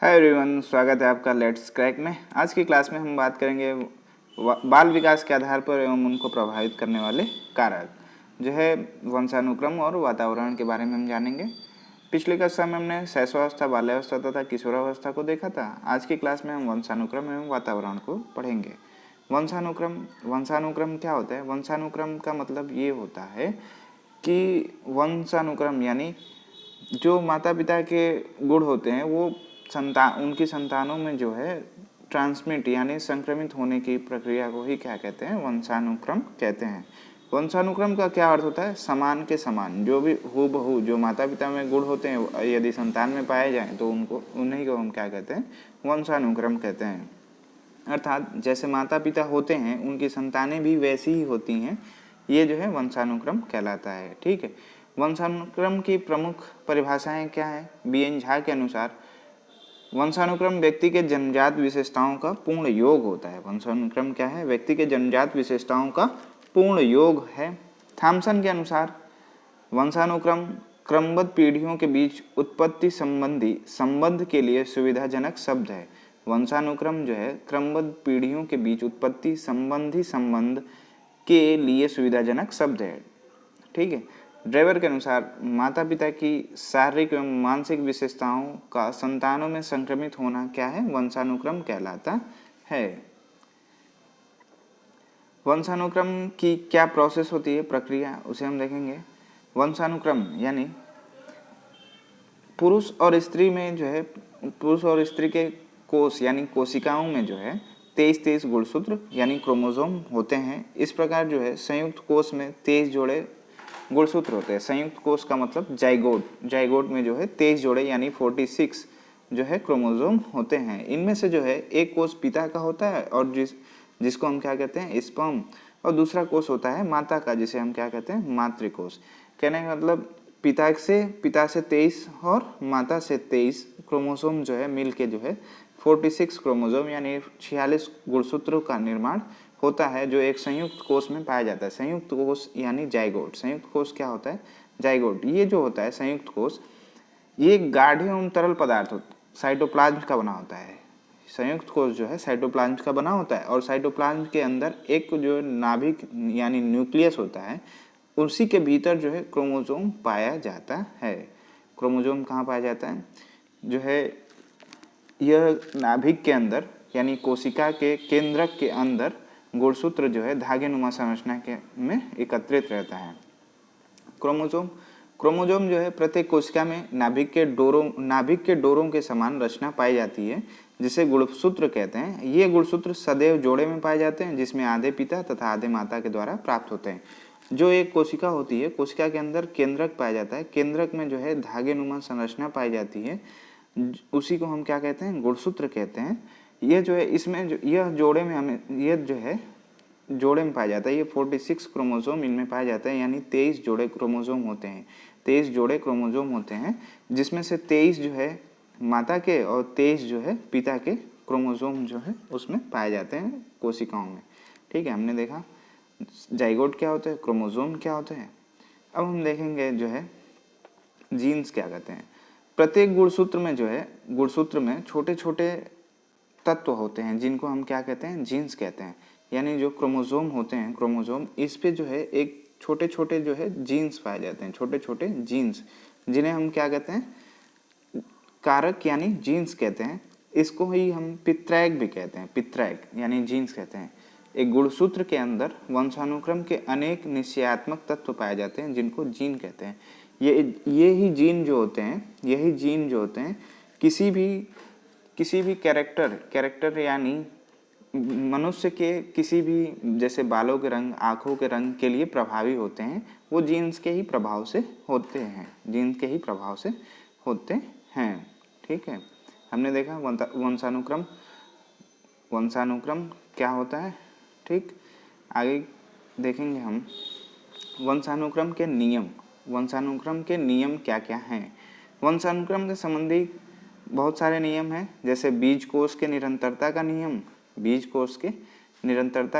Hi everyone, स्वागत है आपका लेट्स क्रैक में। आज की क्लास में हम बात करेंगे बाल विकास के आधार पर एवं उनको प्रभावित करने वाले कारक जो है वंशानुक्रम और वातावरण के बारे में हम जानेंगे। पिछली कक्षा में हमने शैशवावस्था, बाल्यावस्था तथा किशोरावस्था को देखा था। आज की क्लास में हम वंशानुक्रम एवं वातावरण को पढ़ेंगे। वंशानुक्रम क्या होता है? वंशानुक्रम का मतलब ये होता है कि वंशानुक्रम यानी जो माता पिता के गुण होते हैं वो उनकी संतानों में जो है ट्रांसमिट यानी संक्रमित होने की प्रक्रिया को ही क्या कहते हैं? वंशानुक्रम कहते हैं। वंशानुक्रम का क्या अर्थ होता है? समान के समान जो भी हूबहू जो माता पिता में गुण होते हैं यदि संतान में पाए जाएं तो उन्हीं को हम क्या कहते हैं? वंशानुक्रम कहते हैं। अर्थात जैसे माता पिता होते हैं उनकी संतानें भी वैसी ही होती हैं, ये जो है वंशानुक्रम कहलाता है। ठीक है। वंशानुक्रम की प्रमुख परिभाषाएं क्या है? बी.एन. झा के अनुसार वंशानुक्रम व्यक्ति के जन्मजात विशेषताओं का पूर्ण योग होता है। वंशानुक्रम क्या है? व्यक्ति के जन्मजात विशेषताओं का पूर्ण योग है। थॉमसन के अनुसार वंशानुक्रम क्रमबद्ध पीढ़ियों के बीच उत्पत्ति संबंधी संबंध के लिए सुविधाजनक शब्द है। वंशानुक्रम जो है क्रमबद्ध पीढ़ियों के बीच उत्पत्ति संबंधी संबंध के लिए सुविधाजनक शब्द है। ठीक है। ड्राइवर के अनुसार माता पिता की शारीरिक एवं मानसिक विशेषताओं का संतानों में संक्रमित होना क्या है? वंशानुक्रम कहलाता है। वंशानुक्रम की क्या प्रोसेस होती है, प्रक्रिया, उसे हम देखेंगे। वंशानुक्रम यानी पुरुष और स्त्री में जो है पुरुष और स्त्री के कोष यानी कोशिकाओं में जो है 23 गुणसूत्र यानी क्रोमोसोम होते हैं। इस प्रकार जो है संयुक्त कोष में 23 जोड़े गुणसूत्र होते हैं। संयुक्त कोष का मतलब जाइगोट में जो है 23 जोड़े यानी 46 जो है क्रोमोसोम होते हैं। इनमें से जो है एक कोष पिता का होता है और जिसको हम क्या कहते हैं? स्पर्म, और दूसरा कोष होता है माता का, जिसे हम क्या कहते हैं? मातृकोष। कहने का मतलब पिता से 23 और माता से 23 क्रोमोसोम जो है मिल के जो है 46 क्रोमोसोम यानी 46 गुणसूत्रों का निर्माण होता है, जो एक संयुक्त कोष में पाया जाता है। संयुक्त कोष यानी जाइगोट। संयुक्त कोष क्या होता है? जाइगोट। ये जो होता है संयुक्त कोष, ये गाढ़ एवं तरल पदार्थ साइटोप्लाज्म का बना होता है। संयुक्त कोष जो है साइटोप्लाज्म का बना होता है और साइटोप्लाज्म के अंदर एक जो नाभिक यानी न्यूक्लियस होता है, उसी के भीतर जो है क्रोमोसोम पाया जाता है। क्रोमोसोम कहाँ पाया जाता है? जो है यह नाभिक के अंदर यानी कोशिका के केंद्रक के अंदर गुणसूत्र जो है धागे नुमा संरचना के में एकत्रित रहता है। क्रोमोसोम जो है प्रत्येक कोशिका में नाभिक के डोरों के समान रचना पाई जाती है, जिसे गुणसूत्र कहते हैं। ये गुणसूत्र सदैव जोड़े में पाए जाते हैं, जिसमें आधे पिता तथा आधे माता के द्वारा प्राप्त होते हैं। जो एक कोशिका होती है, कोशिका के अंदर केंद्रक पाया जाता है। केंद्रक में जो है धागे नुमा संरचना पाई जाती है, उसी को हम क्या कहते हैं? गुणसूत्र कहते हैं। ये जो है इसमें यह जोड़े में हमें यह जो है जोड़े में पाया जाता है। ये 46 क्रोमोसोम इनमें पाया जाता है यानी 23 जोड़े क्रोमोसोम होते हैं। 23 जोड़े क्रोमोसोम होते हैं, जिसमें से 23 जो है माता के और 23 जो है पिता के क्रोमोसोम जो है उसमें पाए जाते हैं कोशिकाओं में। ठीक है, हमने देखा जाइगोट क्या होता है, क्रोमोसोम क्या होता है। अब हम देखेंगे जो है जीन्स क्या कहते हैं। प्रत्येक गुणसूत्र में छोटे छोटे तत्व होते हैं, जिनको हम क्या कहते हैं? जीन्स कहते हैं। यानी जो क्रोमोसोम होते हैं, क्रोमोसोम इस पे जो है एक छोटे छोटे जो है जीन्स पाए जाते हैं, छोटे छोटे जीन्स, जिन्हें हम क्या कहते हैं? कारक यानी जीन्स कहते हैं। इसको ही हम पित्रैक भी कहते हैं। पित्रैक यानी जीन्स कहते हैं। एक गुणसूत्र के अंदर वंशानुक्रम के अनेक निश्चयात्मक तत्व पाए जाते हैं, जिनको जीन कहते हैं। यही जीन जो होते हैं किसी भी कैरेक्टर यानी मनुष्य के किसी भी, जैसे बालों के रंग, आँखों के रंग के लिए प्रभावी होते हैं, वो जीन्स के ही प्रभाव से होते हैं। ठीक है, हमने देखा वंशानुक्रम क्या होता है। ठीक, आगे देखेंगे हम वंशानुक्रम के नियम क्या क्या हैं। वंशानुक्रम के संबंधी बहुत सारे नियम हैं, जैसे बीज कोष के निरंतरता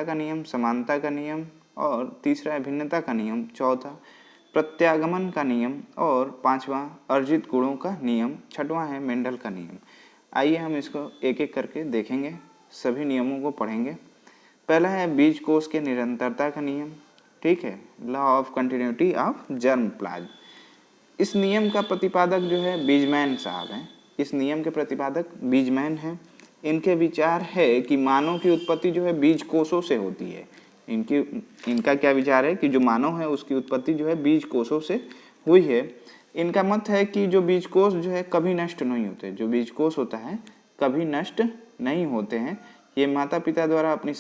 का नियम, समानता का नियम, और तीसरा है भिन्नता का नियम, चौथा प्रत्यागमन का नियम, और पांचवा अर्जित गुणों का नियम, छठवां है मेंडल का नियम। आइए हम इसको एक एक करके देखेंगे, सभी नियमों को पढ़ेंगे। पहला है बीज कोष के निरंतरता का नियम, ठीक है, law of continuity of germ plasm. इस नियम का प्रतिपादक जो है बीजमैन साहब हैं। इस नियम के प्रतिपादक बीजमैन हैं। इनके विचार है कि मानव की उत्पत्ति जो है बीज कोषों से होती है। इनका क्या विचार है कि जो मानव है उसकी उत्पत्ति जो है बीज कोषों से हुई है। इनका मत है कि जो बीज कोष जो है कभी नष्ट नहीं होते, जो बीज कोष होता है कभी नष्ट नहीं होते हैं। ये माता पिता द्वारा अपनी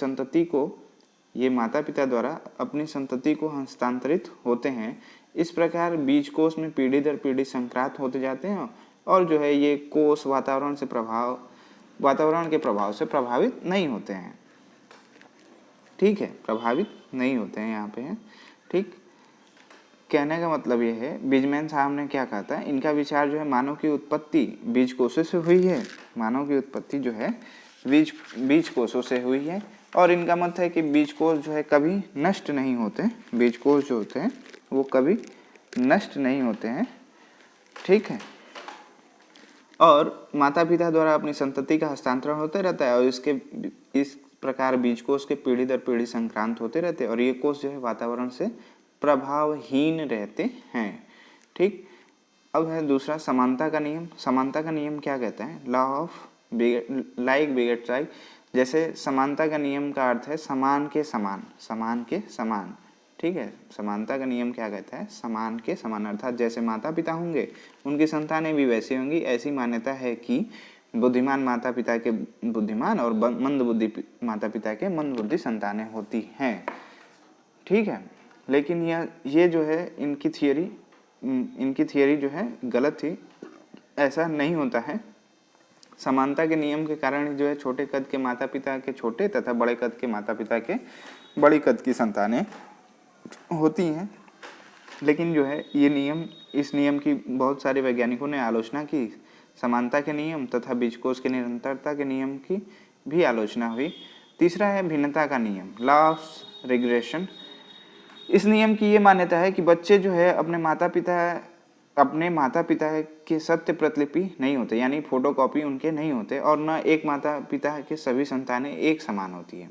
संतति को हस्तांतरित होते हैं। इस प्रकार बीज कोष में पीढ़ी दर पीढ़ी संक्रांत होते जाते हैं और जो है ये कोष वातावरण के प्रभाव से प्रभावित नहीं होते हैं, ठीक है, प्रभावित नहीं होते हैं यहाँ पे है, ठीक। कहने का मतलब ये है, बीजमैन साहब ने क्या कहा था, इनका विचार जो है मानव की उत्पत्ति बीज कोषों से हुई है। मानव की उत्पत्ति जो है बीज कोषों से हुई है और इनका मत है कि बीज कोष जो है कभी नष्ट नहीं होते। बीज कोष जो होते हैं वो कभी नष्ट नहीं होते हैं, ठीक है। और माता पिता द्वारा अपनी संतति का हस्तांतरण होते रहता है और इस प्रकार बीज कोष के पीढ़ी दर पीढ़ी संक्रांत होते रहते हैं और ये कोष जो है वातावरण से प्रभावहीन रहते हैं, ठीक। अब है दूसरा समानता का नियम। समानता का नियम क्या कहता है, law of like begets like. जैसे समानता का नियम का अर्थ है समान के समान, समान के समान, ठीक है। समानता का नियम क्या कहता है, समान के समान, अर्थात जैसे माता पिता होंगे उनकी संतानें भी वैसी होंगी। ऐसी मान्यता है कि बुद्धिमान माता पिता के बुद्धिमान और मंद बुद्धि माता पिता के मंद बुद्धि संतानें होती हैं, ठीक है। लेकिन ये जो है इनकी थियरी जो है गलत थी, ऐसा नहीं होता है। समानता के नियम के कारण जो है छोटे कद के माता पिता के छोटे तथा बड़े कद के माता पिता के बड़ी कद की संतानें होती हैं। लेकिन जो है इस नियम की बहुत सारे वैज्ञानिकों ने आलोचना की। समानता के नियम तथा बीजकोष के निरंतरता के नियम की भी आलोचना हुई। तीसरा है भिन्नता का नियम, लॉ ऑफ रिग्रेशन। इस नियम की ये मान्यता है कि बच्चे जो है अपने माता पिता के सत्य प्रतिलिपि नहीं होते, यानी फोटोकॉपी उनके नहीं होते, और न एक माता पिता के सभी संतानें एक समान होती है।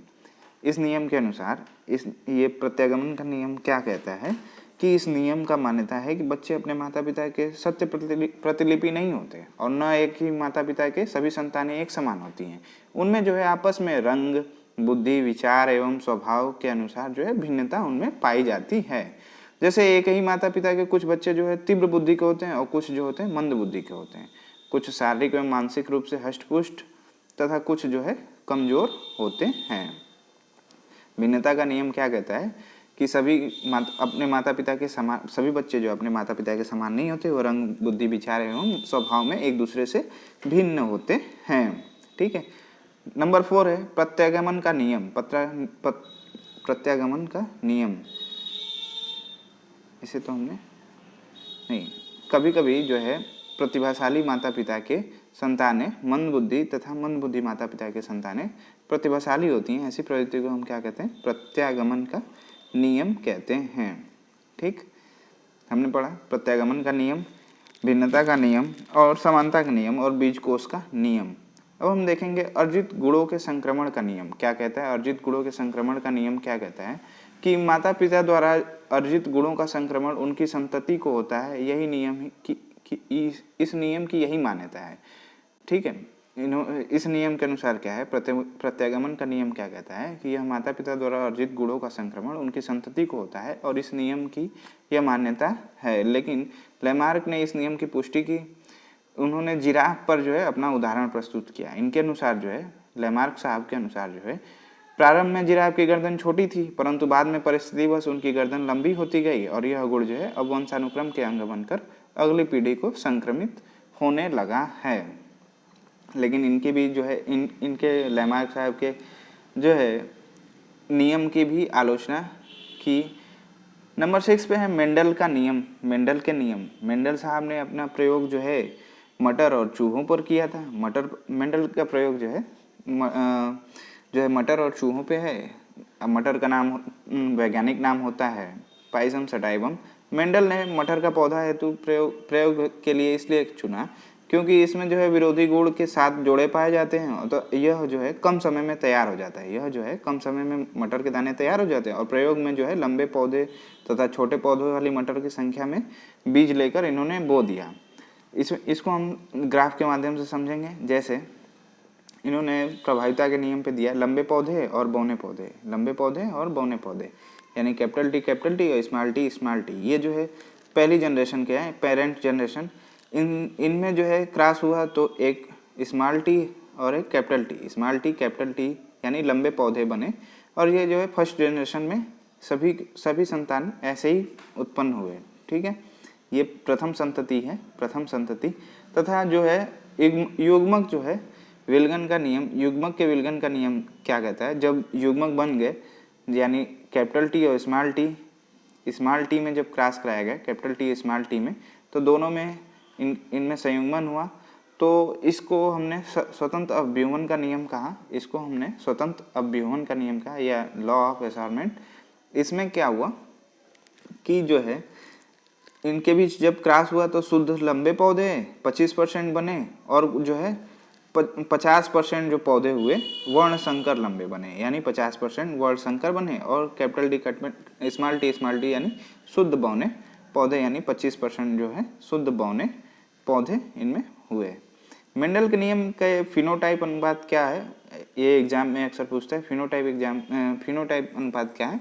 इस नियम के अनुसार ये प्रत्यागमन का नियम क्या कहता है कि इस नियम का मान्यता है कि बच्चे अपने माता पिता के सत्य प्रतिलिपि नहीं होते और न एक ही माता पिता के सभी संतानें एक समान होती हैं। उनमें जो है आपस में रंग, बुद्धि, विचार एवं स्वभाव के अनुसार जो है भिन्नता उनमें पाई जाती है। जैसे एक ही माता पिता के कुछ बच्चे जो है तीव्र बुद्धि के होते हैं और कुछ जो होते हैं मंद बुद्धि के होते हैं। कुछ शारीरिक एवं मानसिक रूप से हष्टपुष्ट तथा कुछ जो है कमजोर होते हैं। भिन्नता का नियम क्या कहता है कि अपने माता पिता के समान, सभी बच्चे जो अपने माता पिता के समान नहीं होते, वो रंग, बुद्धि, विचार एवं स्वभाव में एक दूसरे से भिन्न होते हैं, ठीक है। नंबर 4 है प्रत्यागमन का नियम। प्रत्यागमन का नियम, इसे तो हमने नहीं, कभी कभी जो है प्रतिभाशाली माता पिता के संतानें मंद बुद्धि तथा मंद बुद्धि माता पिता के संतानें प्रतिभाशाली होती हैं। ऐसी प्रवृत्ति को हम क्या कहते हैं, प्रत्यागमन का नियम कहते हैं, ठीक। हमने पढ़ा प्रत्यागमन का नियम, भिन्नता का नियम और समानता का नियम और बीजकोष का नियम। अब हम देखेंगे अर्जित गुणों के संक्रमण का नियम क्या कहता है। अर्जित गुणों के संक्रमण का नियम क्या कहता है कि माता पिता द्वारा अर्जित गुणों का संक्रमण उनकी संतति को होता है। यही नियम इस नियम की यही मान्यता है, ठीक है। इस नियम के अनुसार क्या है, प्रत्यागमन का नियम क्या कहता है कि यह माता पिता द्वारा अर्जित गुणों का संक्रमण उनकी संतति को होता है और इस नियम की यह मान्यता है। लेकिन लैमार्क ने इस नियम की पुष्टि की। उन्होंने जिराफ पर जो है अपना उदाहरण प्रस्तुत किया। इनके अनुसार जो है, लैमार्क साहब के अनुसार जो है, प्रारंभ में जिराफ की गर्दन छोटी थी, परंतु बाद में परिस्थितिवश उनकी गर्दन लंबी होती गई और यह गुण जो है अब वंशानुक्रम के अंग बनकर अगली पीढ़ी को संक्रमित होने लगा है। लेकिन इनके भी जो है इनके लैमार्क साहब के जो है नियम की भी आलोचना की। नंबर 6 पे है मेंडल का नियम, मेंडल के नियम। मेंडल साहब ने अपना प्रयोग जो है मटर और चूहों पर किया था। मेंडल का प्रयोग जो है मटर और चूहों पे है। मटर का नाम वैज्ञानिक नाम होता है पाइजम सटाइवम। मेंडल ने मटर का पौधा हेतु प्रयोग के लिए इसलिए चुना क्योंकि इसमें जो है विरोधी गुण के साथ जोड़े पाए जाते हैं, तो यह जो है कम समय में तैयार हो जाता है। यह जो है कम समय में मटर के दाने तैयार हो जाते हैं। और प्रयोग में जो है लंबे पौधे तथा छोटे पौधों वाली मटर की संख्या में बीज लेकर इन्होंने बो दिया। इसको हम ग्राफ के माध्यम से समझेंगे। जैसे इन्होंने प्रभाविता के नियम पे दिया लंबे पौधे और बौने पौधे, लंबे पौधे और बौने पौधे, यानी कैपिटल टी और स्मॉल टी। ये जो है पहली जनरेशन के हैं, पेरेंट जनरेशन। इनमें जो है क्रॉस हुआ तो एक स्मॉल टी और एक कैपिटल टी यानी लंबे पौधे बने। और ये जो है फर्स्ट जनरेशन में सभी संतान ऐसे ही उत्पन्न हुए। ठीक है, ये प्रथम संतति है, प्रथम संतति। तथा जो है युग्मक जो है विलगन का नियम, युग्मक के विलगन का नियम क्या कहता है, जब युग्मक बन गए यानी कैपिटल टी और स्मॉल टी में जब क्रॉस कराया गया कैपिटल टी स्मॉल टी में, तो दोनों में इनमें संयुग्मन हुआ, तो इसको हमने स्वतंत्र अभ्यूहन का नियम कहा। इसको हमने स्वतंत्र अभ्यूहन का नियम कहा या लॉ ऑफ असार्टमेंट। इसमें क्या हुआ कि जो है इनके बीच जब क्रॉस हुआ तो शुद्ध लंबे पौधे 25% बने और जो है 50% जो पौधे हुए वर्ण संकर लंबे बने, यानी 50% वर्ण संकर बने। और कैपिटल डी स्मॉल टी यानी शुद्ध बौने पौधे, यानी 25% जो है शुद्ध बौने पौधे इनमें हुए। मेंडल के नियम का फिनोटाइप अनुपात क्या है, ये एग्जाम में अक्सर पूछता है। फिनोटाइप अनुपात क्या है,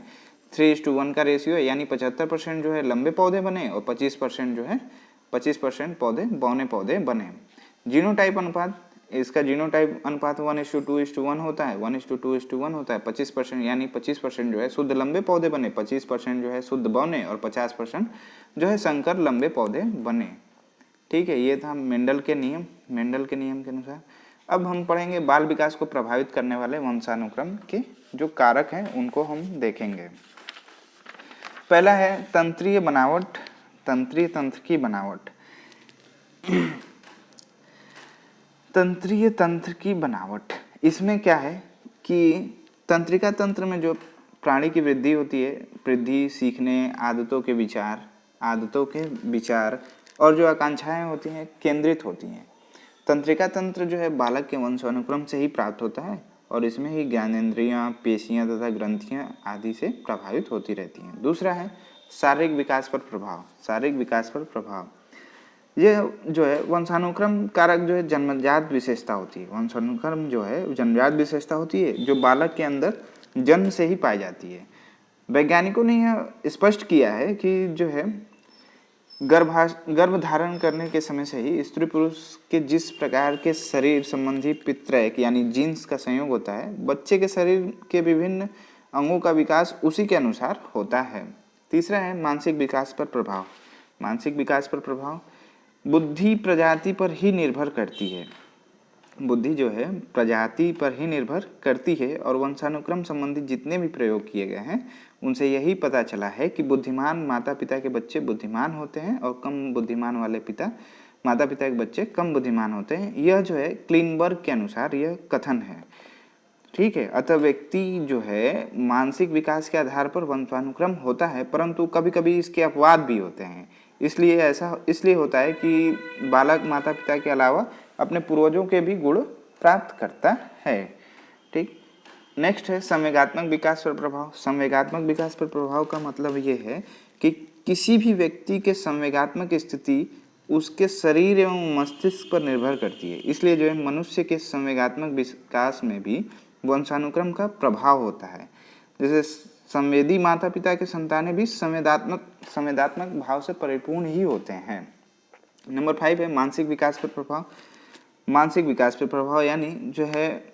3:1 का रेशियो है, यानी 75% जो है लंबे पौधे बने और 25% पौधे बौने पौधे बने। जीनोटाइप अनुपात, इसका जीनोटाइप अनुपात 1:2:1 होता है, 1:2:1 होता है। 25% यानी 25% जो है शुद्ध लंबे पौधे बने, 25% जो है शुद्ध बौने और 50% जो है संकर लंबे पौधे बने। ठीक है, ये था मेंडल के नियम के अनुसार। अब हम पढ़ेंगे बाल विकास को प्रभावित करने वाले वंशानुक्रम के जो कारक हैं उनको हम देखेंगे। पहला है तंत्रीय बनावट, तंत्रीय तंत्र की बनावट। तंत्रीय तंत्र की बनावट, इसमें क्या है कि तंत्रिका तंत्र में जो प्राणी की वृद्धि होती है, वृद्धि, सीखने, आदतों के विचार और जो आकांक्षाएं होती हैं केंद्रित होती हैं। तंत्रिका तंत्र जो है बालक के वंशानुक्रम से ही प्राप्त होता है और इसमें ही ज्ञानेंद्रियां, पेशियां तथा ग्रंथियां आदि से प्रभावित होती रहती हैं। दूसरा है शारीरिक विकास पर प्रभाव, शारीरिक विकास पर प्रभाव। ये जो है वंशानुक्रम कारक जो है जन्मजात विशेषता होती है, वंशानुक्रम जो है जन्मजात विशेषता होती है जो बालक के अंदर जन्म से ही पाई जाती है। वैज्ञानिकों ने यह स्पष्ट किया है कि जो है गर्भ धारण करने के समय से ही स्त्री पुरुष के जिस प्रकार के शरीर संबंधी पितृक यानी जीन्स का संयोग होता है, बच्चे के शरीर के विभिन्न अंगों का विकास उसी के अनुसार होता है। तीसरा है मानसिक विकास पर प्रभाव, मानसिक विकास पर प्रभाव। बुद्धि प्रजाति पर ही निर्भर करती है, बुद्धि जो है प्रजाति पर ही निर्भर करती है और वंशानुक्रम संबंधी जितने भी प्रयोग किए गए हैं उनसे यही पता चला है कि बुद्धिमान माता पिता के बच्चे बुद्धिमान होते हैं और कम बुद्धिमान वाले माता पिता के बच्चे कम बुद्धिमान होते हैं। यह जो है क्लीनबर्ग के अनुसार यह कथन है। ठीक है, अतः व्यक्ति जो है मानसिक विकास के आधार पर वंशानुक्रम होता है, परंतु कभी कभी इसके अपवाद भी होते हैं। इसलिए होता है कि बालक माता पिता के अलावा अपने पूर्वजों के भी गुण प्राप्त करता है। ठीक, नेक्स्ट है संवेगात्मक विकास पर प्रभाव। संवेगात्मक विकास पर प्रभाव का मतलब ये है कि किसी भी व्यक्ति के संवेगात्मक स्थिति उसके शरीर एवं मस्तिष्क पर निर्भर करती है। इसलिए जो है मनुष्य के संवेगात्मक विकास में भी वंशानुक्रम का प्रभाव होता है। जैसे संवेदी माता पिता के संतानें भी संवेदात्मक भाव से परिपूर्ण ही होते हैं। नंबर 5 है मानसिक विकास पर प्रभाव। मानसिक विकास पर प्रभाव यानी जो है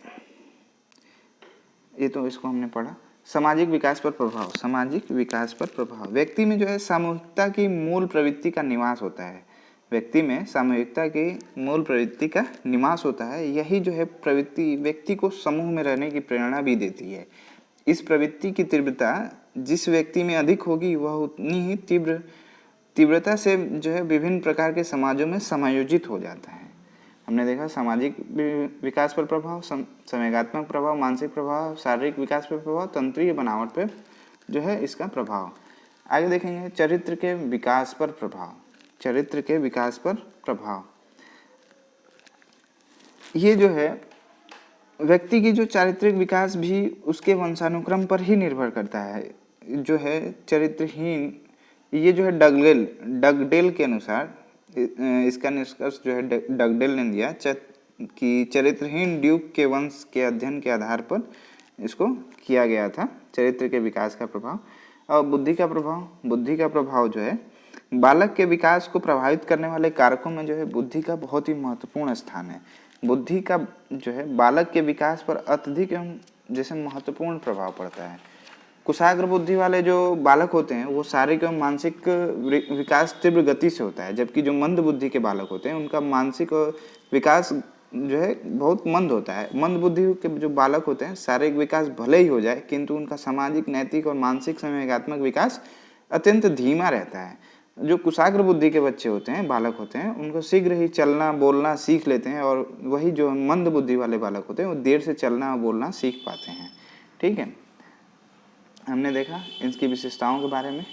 ये तो इसको हमने पढ़ा। सामाजिक विकास पर प्रभाव, सामाजिक विकास पर प्रभाव। व्यक्ति में जो है सामूहिकता की मूल प्रवृत्ति का निवास होता है, व्यक्ति में सामूहिकता की मूल प्रवृत्ति का निवास होता है। यही जो है प्रवृत्ति व्यक्ति को समूह में रहने की प्रेरणा भी देती है। इस प्रवृत्ति की तीव्रता जिस व्यक्ति में अधिक होगी वह उतनी ही तीव्रता से जो है विभिन्न प्रकार के समाजों में समायोजित हो जाता है। हमने देखा सामाजिक विकास पर प्रभाव, संवेगात्मक प्रभाव, मानसिक प्रभाव, शारीरिक विकास पर प्रभाव, तंत्रीय बनावट पर जो है इसका प्रभाव। आगे देखेंगे चरित्र के विकास पर प्रभाव, चरित्र के विकास पर प्रभाव। ये जो है व्यक्ति की जो चारित्रिक विकास भी उसके वंशानुक्रम पर ही निर्भर करता है। जो है चरित्रहीन, ये जो है डगडेल के अनुसार इसका निष्कर्ष जो है डगडेल ने दिया कि चरित्रहीन ड्यूक के वंश के अध्ययन के आधार पर इसको किया गया था, चरित्र के विकास का प्रभाव। और बुद्धि का प्रभाव जो है बालक के विकास को प्रभावित करने वाले कारकों में जो है बुद्धि का बहुत ही महत्वपूर्ण स्थान है। बुद्धि का जो है बालक के विकास पर अत्यधिक एवं जैसे महत्वपूर्ण प्रभाव पड़ता है। कुशाग्र बुद्धि वाले जो बालक होते हैं वो शारीरिक एवं मानसिक विकास तीव्र गति से होता है, जबकि जो मंद बुद्धि के बालक होते हैं उनका मानसिक विकास जो है बहुत मंद होता है। मंद बुद्धि के जो बालक होते हैं शारीरिक विकास भले ही हो जाए किंतु उनका सामाजिक, नैतिक और मानसिक संवेगात्मक विकास अत्यंत धीमा रहता है। जो कुशाग्र बुद्धि के बच्चे होते हैं, बालक होते हैं, उनको शीघ्र ही चलना बोलना सीख लेते हैं, और वही जो मंद बुद्धि वाले बालक होते हैं वो देर से चलना और बोलना सीख पाते हैं। ठीक है, हमने देखा इसकी विशेषताओं के बारे में।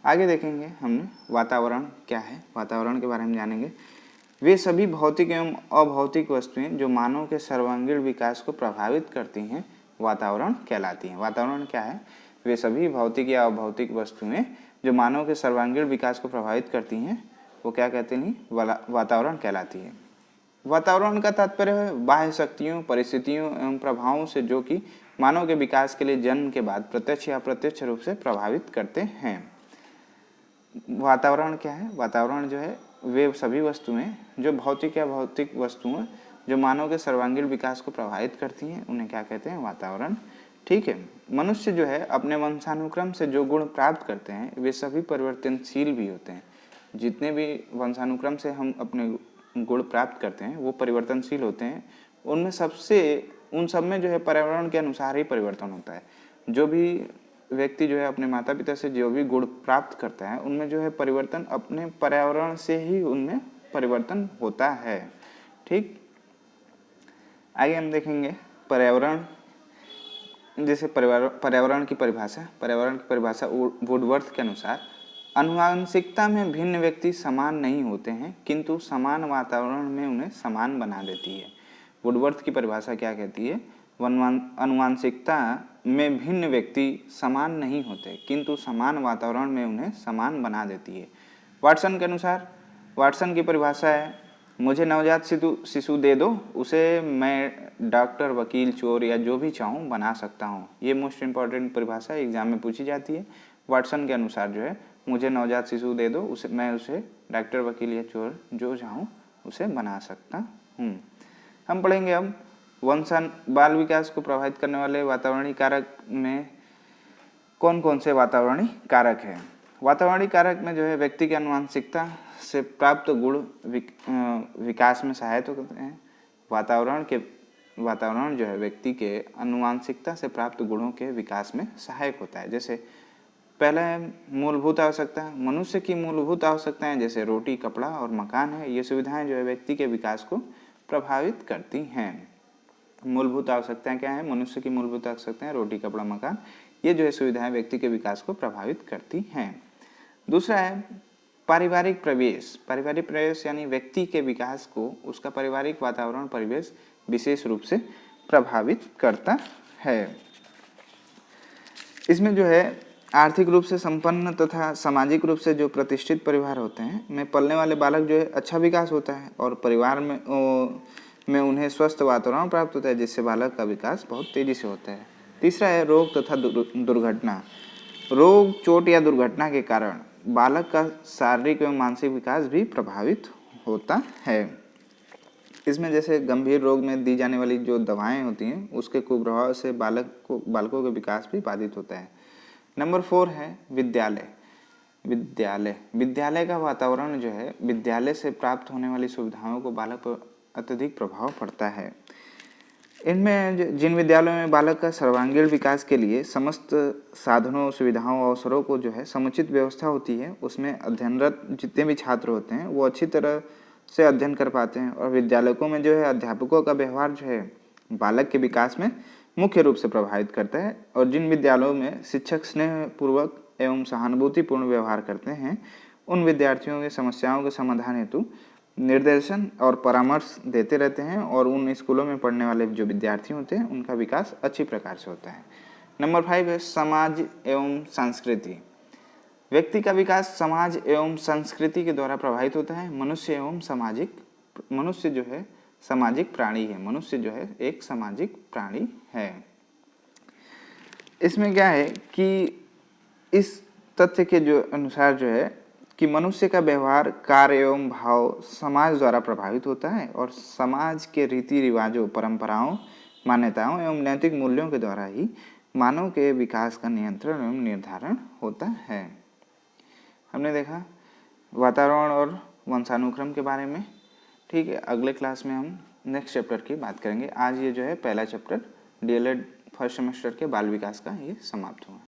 आगे देखेंगे हमने वातावरण क्या है, वातावरण के बारे में जानेंगे। वे सभी भौतिक एवं अभौतिक वस्तुएं जो मानव के सर्वांगीण विकास को प्रभावित करती हैं वातावरण कहलाती हैं। वातावरण क्या है? वे सभी भौतिक या अभौतिक वस्तुएं जो मानव के सर्वांगीण विकास को प्रभावित करती हैं वो क्या कहते हैं? वातावरण कहलाती है। वातावरण का तात्पर्य है बाह्य शक्तियों, परिस्थितियों एवं प्रभावों से जो कि मानव के विकास के लिए जन्म के बाद प्रत्यक्ष या अप्रत्यक्ष रूप से प्रभावित करते हैं। वातावरण क्या है? वातावरण जो है वे सभी वस्तुएं जो भौतिक या भौतिक वस्तुएं जो मानव के सर्वांगीण विकास को प्रभावित करती हैं उन्हें क्या कहते हैं? वातावरण। ठीक है, मनुष्य जो है अपने वंशानुक्रम से जो गुण प्राप्त करते हैं वे सभी परिवर्तनशील भी होते हैं। जितने भी वंशानुक्रम से हम अपने गुण प्राप्त करते हैं वो परिवर्तनशील होते हैं। उन सब में जो है पर्यावरण के अनुसार ही परिवर्तन होता है। जो भी व्यक्ति जो है अपने माता पिता से जो भी गुण प्राप्त करता है उनमें जो है परिवर्तन अपने पर्यावरण से ही उनमें परिवर्तन होता है। ठीक, आगे हम देखेंगे पर्यावरण। जैसे पर्यावरण की परिभाषा वुडवर्थ के अनुसार आनुवांशिकता में भिन्न व्यक्ति समान नहीं होते हैं किंतु समान वातावरण में उन्हें समान बना देती है। वुडवर्थ की परिभाषा क्या कहती है? आनुवांशिकता में भिन्न व्यक्ति समान नहीं होते किंतु समान वातावरण में उन्हें समान बना देती है। वाटसन के अनुसार, वाटसन की परिभाषा है मुझे नवजात शिशु दे दो, उसे मैं डॉक्टर, वकील, चोर या जो भी चाहूँ बना सकता हूँ। ये मोस्ट इम्पॉर्टेंट परिभाषा एग्जाम में पूछी जाती है। वाटसन के अनुसार जो है मुझे नवजात शिशु दे दो, मैं उसे डॉक्टर, वकील या चोर जो चाहूँ उसे बना सकता हूँ। हम पढ़ेंगे अब बाल विकास को प्रभावित करने वाले वातावरणीय कारक में कौन कौन से वातावरणीय कारक हैं। वातावरणीय कारक में जो है व्यक्ति की आनुवंशिकता से प्राप्त गुण विकास में सहायता करते हैं। वातावरण जो है व्यक्ति के आनुवंशिकता से प्राप्त गुणों के विकास में सहायक होता है। जैसे पहला है मूलभूत आवश्यकता। मनुष्य की मूलभूत आवश्यकताएं जैसे रोटी, कपड़ा और मकान है, ये सुविधाएं जो है व्यक्ति के विकास को प्रभावित करती हैं। मूलभूत आवश्यकताएं क्या है? मनुष्य की मूलभूत आवश्यकताएं रोटी, कपड़ा, मकान, ये जो है सुविधाएं व्यक्ति के विकास को प्रभावित करती हैं। दूसरा है पारिवारिक प्रवेश यानी व्यक्ति के विकास को उसका पारिवारिक वातावरण, परिवेश विशेष रूप से प्रभावित करता है। इसमें जो है आर्थिक रूप से संपन्न तथा सामाजिक रूप से जो प्रतिष्ठित परिवार होते हैं में पलने वाले बालक जो है अच्छा विकास होता है और परिवार में उन्हें स्वस्थ वातावरण प्राप्त होता है जिससे बालक का विकास बहुत तेजी से होता है। तीसरा है रोग तथा दुर्घटना। रोग, चोट या दुर्घटना के कारण बालक का शारीरिक एवं मानसिक विकास भी प्रभावित होता है। इसमें जैसे गंभीर रोग में दी जाने वाली जो दवाएं होती हैं उसके कुप्रभाव से बालकों के विकास भी बाधित होता है। नंबर 4 है विद्यालय का वातावरण जो है विद्यालय से प्राप्त होने वाली सुविधाओं को बालक पर अत्यधिक प्रभाव पड़ता है। इनमें जिन विद्यालयों में बालक का सर्वांगीण विकास के लिए समस्त साधनों, सुविधाओं, अवसरों को जो है समुचित व्यवस्था होती है उसमें अध्ययनरत जितने भी छात्र होते हैं वो अच्छी तरह से अध्ययन कर पाते हैं। और विद्यालयों में जो है अध्यापकों का व्यवहार जो है बालक के विकास में मुख्य रूप से प्रभावित करता है। और जिन विद्यालयों में शिक्षक स्नेहपूर्वक एवं सहानुभूतिपूर्ण व्यवहार करते हैं उन विद्यार्थियों की समस्याओं के समाधान हेतु निर्देशन और परामर्श देते रहते हैं और उन स्कूलों में पढ़ने वाले जो विद्यार्थी होते हैं उनका विकास अच्छी प्रकार से होता है। नंबर 5 है समाज एवं संस्कृति। व्यक्ति का विकास समाज एवं संस्कृति के द्वारा प्रभावित होता है। मनुष्य जो है सामाजिक प्राणी है। मनुष्य जो है एक सामाजिक प्राणी है। इसमें क्या है कि इस तथ्य के जो अनुसार जो है कि मनुष्य का व्यवहार, कार्य एवं भाव समाज द्वारा प्रभावित होता है और समाज के रीति रिवाजों, परंपराओं, मान्यताओं एवं नैतिक मूल्यों के द्वारा ही मानव के विकास का नियंत्रण एवं निर्धारण होता है। हमने देखा वातावरण और वंशानुक्रम के बारे में। ठीक है, अगले क्लास में हम नेक्स्ट चैप्टर की बात करेंगे। आज ये जो है पहला चैप्टर DLED फर्स्ट सेमेस्टर के बाल विकास का ये समाप्त हुआ।